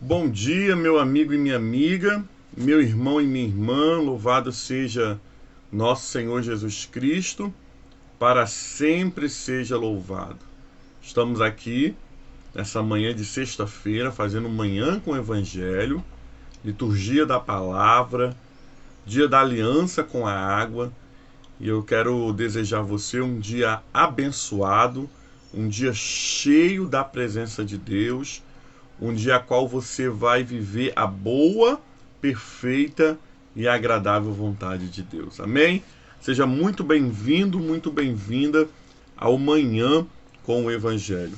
Bom dia, meu amigo e minha amiga, meu irmão e minha irmã, louvado seja nosso Senhor Jesus Cristo, para sempre seja louvado. Estamos aqui nessa manhã de sexta-feira, fazendo manhã com o Evangelho, liturgia da palavra, dia da aliança com a água, e eu quero desejar a você um dia abençoado, um dia cheio da presença de Deus, um dia a qual você vai viver a boa, perfeita e agradável vontade de Deus. Amém? Seja muito bem-vindo, muito bem-vinda ao Manhã com o Evangelho.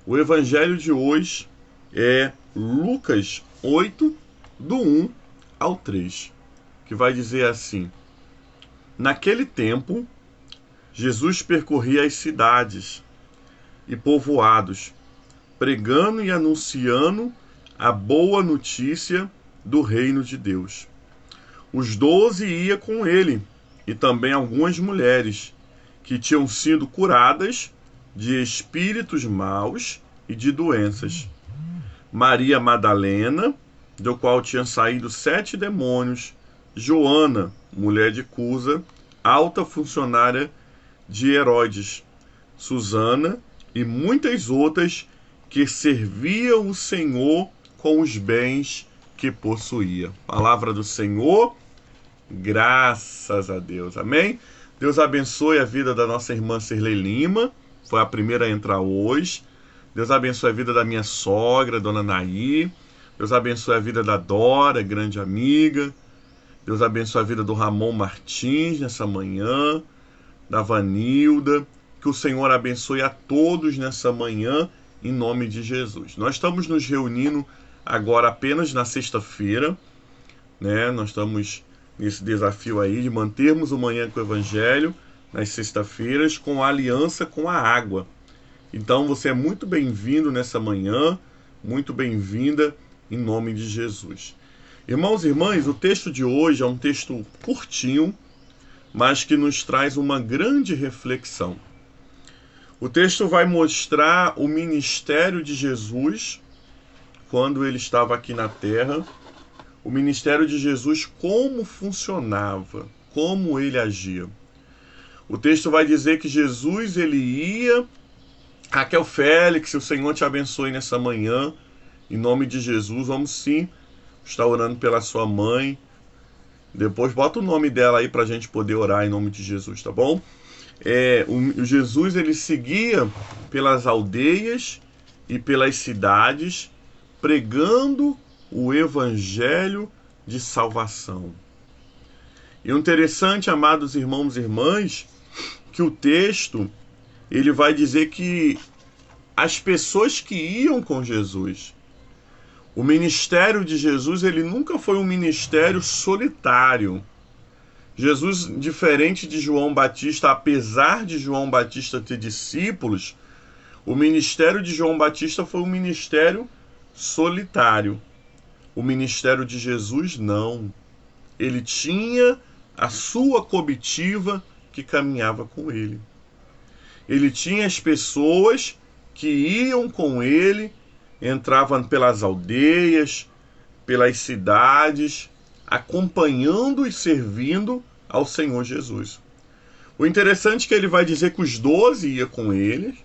O Evangelho de hoje é Lucas 8, do 1 ao 3, que vai dizer assim: Naquele tempo, Jesus percorria as cidades e povoados, pregando e anunciando a boa notícia do reino de Deus. Os 12 iam com ele, e também algumas mulheres, que tinham sido curadas de espíritos maus e de doenças. Maria Madalena, do qual tinham saído 7 demônios, Joana, mulher de Cusa, alta funcionária de Herodes, Susana e muitas outras que serviam o Senhor com os bens que possuía. Palavra do Senhor, graças a Deus. Amém? Deus abençoe a vida da nossa irmã Cirlei Lima, foi a primeira a entrar hoje. Deus abençoe a vida da minha sogra, Dona Naí. Deus abençoe a vida da Dora, grande amiga. Deus abençoe a vida do Ramon Martins nessa manhã, da Vanilda. Que o Senhor abençoe a todos nessa manhã, em nome de Jesus. Nós estamos nos reunindo agora apenas na sexta-feira, né? Nós estamos nesse desafio aí de mantermos o Manhã com o Evangelho nas sextas-feiras com a aliança com a água. Então você é muito bem-vindo nessa manhã, muito bem-vinda em nome de Jesus. Irmãos e irmãs, o texto de hoje é um texto curtinho, mas que nos traz uma grande reflexão. O texto vai mostrar o ministério de Jesus quando ele estava aqui na terra, o ministério de Jesus, como funcionava, como ele agia. O texto vai dizer que Jesus ele ia. Raquel Félix, o Senhor te abençoe nessa manhã, em nome de Jesus. Vamos sim estar orando pela sua mãe. Depois bota o nome dela aí para a gente poder orar em nome de Jesus, tá bom? O Jesus ele seguia pelas aldeias e pelas cidades, pregando o evangelho de salvação. E o interessante, amados irmãos e irmãs, que o texto ele vai dizer que as pessoas que iam com Jesus, o ministério de Jesus, ele nunca foi um ministério solitário. Jesus, diferente de João Batista, apesar de João Batista ter discípulos, o ministério de João Batista foi um ministério solitário. O ministério de Jesus, não. Ele tinha a sua comitiva que caminhava com ele. Ele tinha as pessoas que iam com ele, entravam pelas aldeias, pelas cidades, acompanhando e servindo ao Senhor Jesus. O interessante é que ele vai dizer que os 12 iam com ele,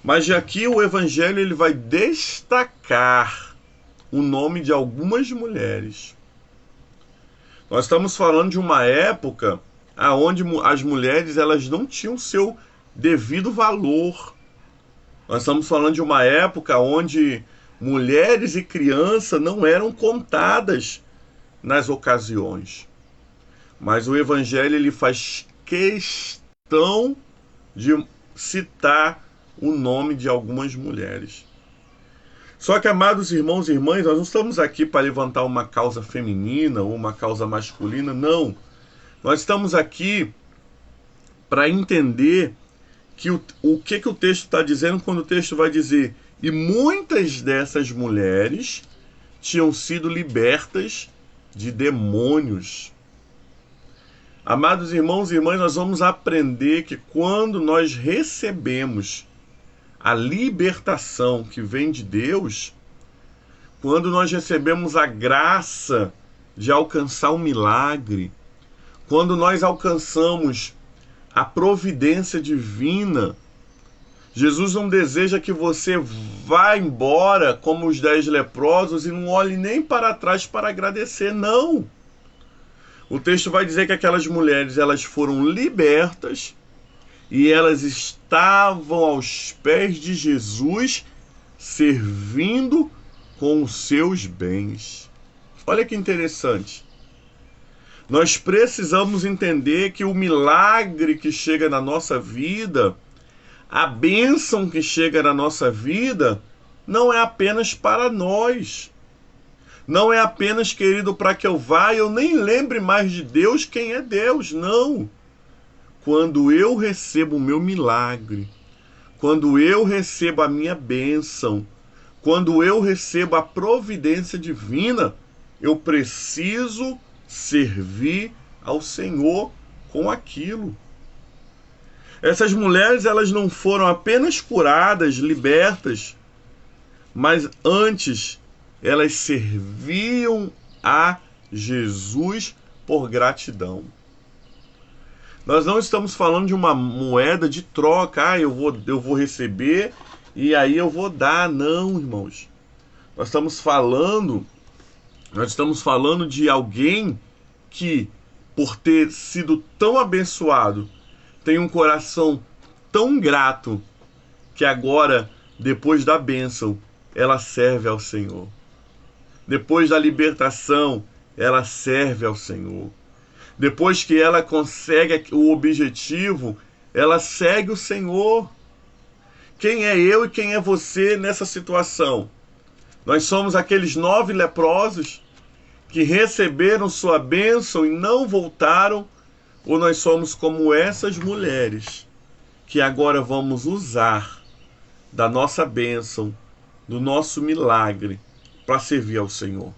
mas aqui o Evangelho ele vai destacar o nome de algumas mulheres. Nós estamos falando de uma época onde as mulheres elas não tinham seu devido valor. Nós estamos falando de uma época onde mulheres e crianças não eram contadas nas ocasiões. Mas o Evangelho ele faz questão de citar o nome de algumas mulheres. Só que, amados irmãos e irmãs, nós não estamos aqui para levantar uma causa feminina ou uma causa masculina, não. Nós estamos aqui para entender que o que o texto está dizendo quando o texto vai dizer: e muitas dessas mulheres tinham sido libertas de demônios. Amados irmãos e irmãs, nós vamos aprender que quando nós recebemos a libertação que vem de Deus, quando nós recebemos a graça de alcançar um milagre, quando nós alcançamos a providência divina, Jesus não deseja que você vá embora como os 10 leprosos e não olhe nem para trás para agradecer, não. O texto vai dizer que aquelas mulheres, elas foram libertas e elas estavam aos pés de Jesus, servindo com os seus bens. Olha que interessante. Nós precisamos entender que o milagre que chega na nossa vida, a bênção que chega na nossa vida, não é apenas para nós. Não é apenas, querido, para que eu vá e eu nem lembre mais de Deus, quem é Deus. Não. Quando eu recebo o meu milagre, quando eu recebo a minha bênção, quando eu recebo a providência divina, eu preciso servir ao Senhor com aquilo. Essas mulheres, elas não foram apenas curadas, libertas, mas antes elas serviam a Jesus por gratidão. Nós não estamos falando de uma moeda de troca, eu vou receber e aí eu vou dar. Não, irmãos. Nós estamos falando de alguém que, por ter sido tão abençoado, tem um coração tão grato, que agora, depois da bênção, ela serve ao Senhor. Depois da libertação, ela serve ao Senhor. Depois que ela consegue o objetivo, ela segue o Senhor. Quem é eu e quem é você nessa situação? Nós somos aqueles 9 leprosos que receberam sua bênção e não voltaram, ou nós somos como essas mulheres que agora vamos usar da nossa bênção, do nosso milagre, para servir ao Senhor?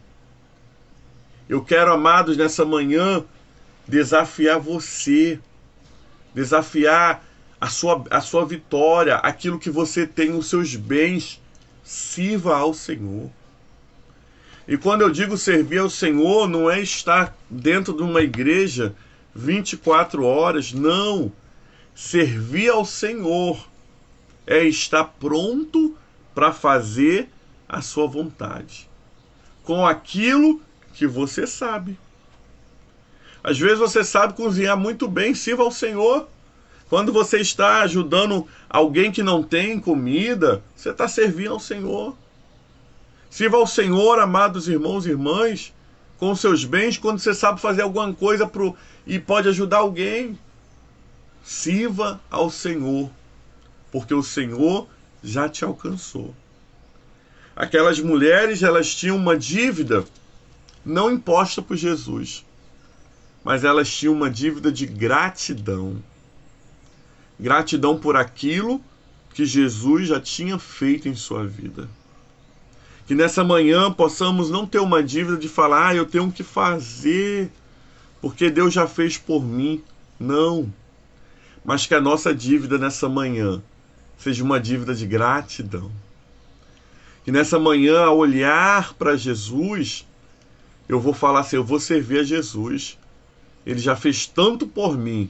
Eu quero, amados, nessa manhã, desafiar você, desafiar a sua vitória, aquilo que você tem, os seus bens, sirva ao Senhor. E quando eu digo servir ao Senhor, não é estar dentro de uma igreja 24 horas, não. Servir ao Senhor é estar pronto para fazer a sua vontade, com aquilo que você sabe. Às vezes você sabe cozinhar muito bem, sirva ao Senhor. Quando você está ajudando alguém que não tem comida, você está servindo ao Senhor. Sirva ao Senhor, amados irmãos e irmãs, com os seus bens, quando você sabe fazer alguma coisa e pode ajudar alguém. Sirva ao Senhor, porque o Senhor já te alcançou. Aquelas mulheres, elas tinham uma dívida não imposta por Jesus, mas elas tinham uma dívida de gratidão. Gratidão por aquilo que Jesus já tinha feito em sua vida. Que nessa manhã possamos não ter uma dívida de falar, eu tenho que fazer, porque Deus já fez por mim. Não. Mas que a nossa dívida nessa manhã seja uma dívida de gratidão. Que nessa manhã, ao olhar para Jesus, eu vou falar assim, eu vou servir a Jesus. Ele já fez tanto por mim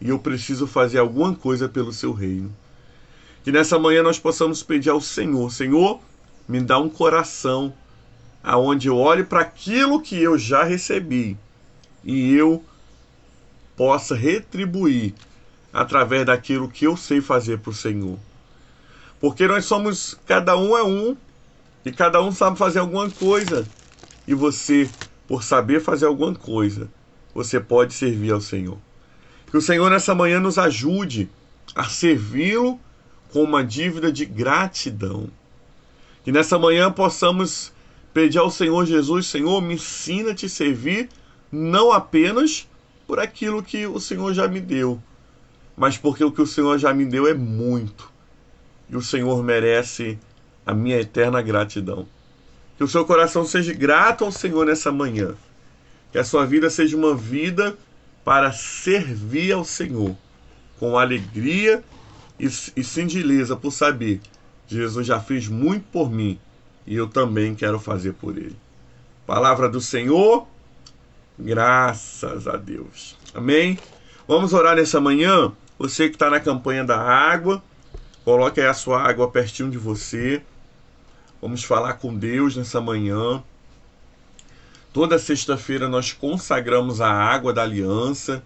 e eu preciso fazer alguma coisa pelo seu reino. Que nessa manhã nós possamos pedir ao Senhor, Senhor, me dá um coração aonde eu olhe para aquilo que eu já recebi e eu possa retribuir através daquilo que eu sei fazer para o Senhor. Porque nós somos, cada um é um, e cada um sabe fazer alguma coisa. E você, por saber fazer alguma coisa, você pode servir ao Senhor. Que o Senhor nessa manhã nos ajude a servi-lo com uma dívida de gratidão. Que nessa manhã possamos pedir ao Senhor Jesus, Senhor, me ensina a te servir, não apenas por aquilo que o Senhor já me deu, mas porque o que o Senhor já me deu é muito. E o Senhor merece a minha eterna gratidão. Que o seu coração seja grato ao Senhor nessa manhã. Que a sua vida seja uma vida para servir ao Senhor, com alegria e singeleza por saber, Jesus já fez muito por mim e eu também quero fazer por ele. Palavra do Senhor, graças a Deus. Amém? Vamos orar nessa manhã? Você que está na campanha da água, coloque aí a sua água pertinho de você. Vamos falar com Deus nessa manhã. Toda sexta-feira nós consagramos a água da aliança.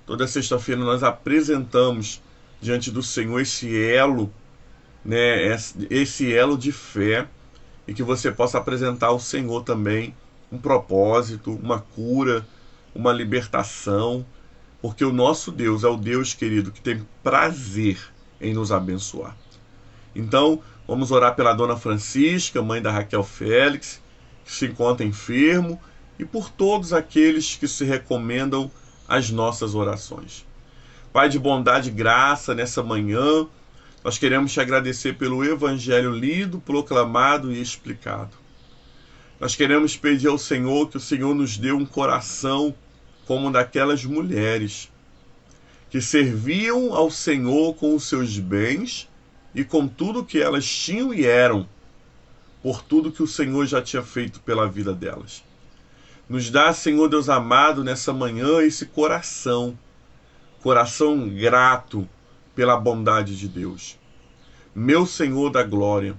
Toda sexta-feira nós apresentamos diante do Senhor esse elo, né, esse elo de fé, e que você possa apresentar ao Senhor também um propósito, uma cura, uma libertação, porque o nosso Deus é o Deus, querido, que tem prazer em nos abençoar. Então, vamos orar pela Dona Francisca, mãe da Raquel Félix, que se encontra enfermo, e por todos aqueles que se recomendam às nossas orações. Pai de bondade e graça, nessa manhã, nós queremos te agradecer pelo Evangelho lido, proclamado e explicado. Nós queremos pedir ao Senhor que o Senhor nos dê um coração como o daquelas mulheres que serviam ao Senhor com os seus bens e com tudo que elas tinham e eram, por tudo que o Senhor já tinha feito pela vida delas. Nos dá, Senhor Deus amado, nessa manhã esse coração grato pela bondade de Deus. Meu Senhor da glória,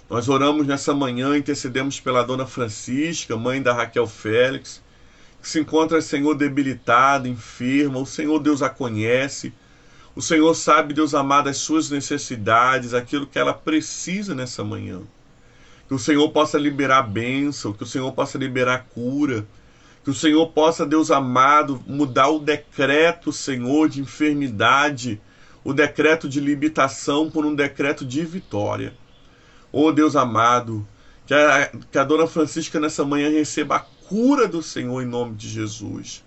nós oramos nessa manhã, intercedemos pela Dona Francisca, mãe da Raquel Félix, que se encontra, Senhor, debilitada, enferma. O Senhor Deus a conhece. O Senhor sabe, Deus amado, as suas necessidades, aquilo que ela precisa nessa manhã. Que o Senhor possa liberar bênção, que o Senhor possa liberar cura, que o Senhor possa, Deus amado, mudar o decreto, Senhor, de enfermidade, o decreto de limitação por um decreto de vitória. Oh, Deus amado, que a Dona Francisca nessa manhã receba a cura do Senhor em nome de Jesus.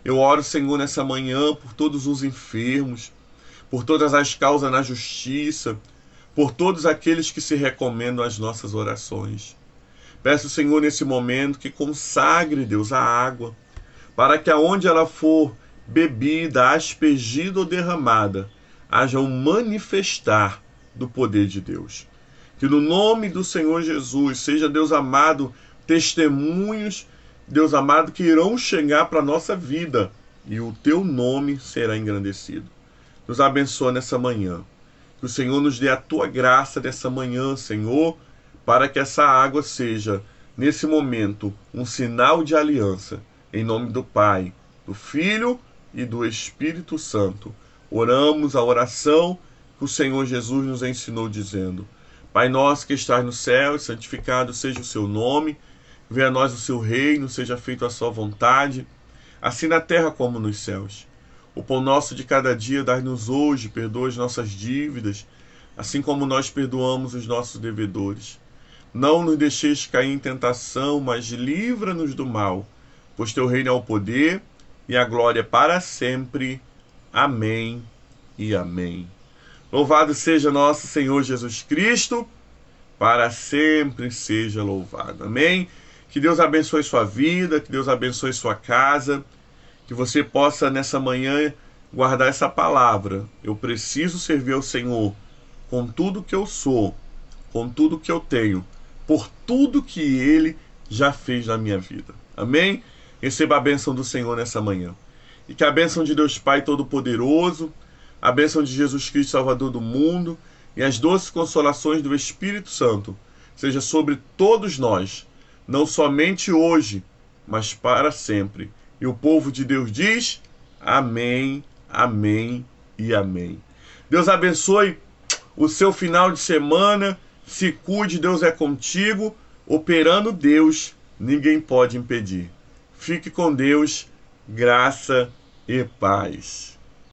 Eu oro, Senhor, nessa manhã por todos os enfermos, por todas as causas na justiça, por todos aqueles que se recomendam às nossas orações. Peço, Senhor, nesse momento que consagre, Deus, a água, para que aonde ela for bebida, aspergida ou derramada, haja um manifestar do poder de Deus. Que no nome do Senhor Jesus, seja, Deus amado, testemunhos, Deus amado, que irão chegar para a nossa vida e o teu nome será engrandecido. Nos abençoa nessa manhã. Que o Senhor nos dê a tua graça nessa manhã, Senhor, para que essa água seja, nesse momento, um sinal de aliança. Em nome do Pai, do Filho e do Espírito Santo. Oramos a oração que o Senhor Jesus nos ensinou dizendo: Pai nosso que estás no céu, santificado seja o seu nome. Venha a nós o seu reino, seja feita a sua vontade, assim na terra como nos céus. O pão nosso de cada dia dai-nos hoje, perdoa as nossas dívidas, assim como nós perdoamos os nossos devedores. Não nos deixeis cair em tentação, mas livra-nos do mal, pois teu reino é o poder e a glória para sempre. Amém e amém. Louvado seja nosso Senhor Jesus Cristo, para sempre seja louvado. Amém? Que Deus abençoe sua vida, que Deus abençoe sua casa, que você possa nessa manhã guardar essa palavra. Eu preciso servir ao Senhor com tudo que eu sou, com tudo que eu tenho, por tudo que Ele já fez na minha vida. Amém? Receba a bênção do Senhor nessa manhã. E que a bênção de Deus Pai Todo-Poderoso, a bênção de Jesus Cristo, Salvador do mundo, e as doces consolações do Espírito Santo seja sobre todos nós, não somente hoje, mas para sempre. E o povo de Deus diz: amém, amém e amém. Deus abençoe o seu final de semana. Se cuide, Deus é contigo. Operando Deus, ninguém pode impedir. Fique com Deus, graça e paz.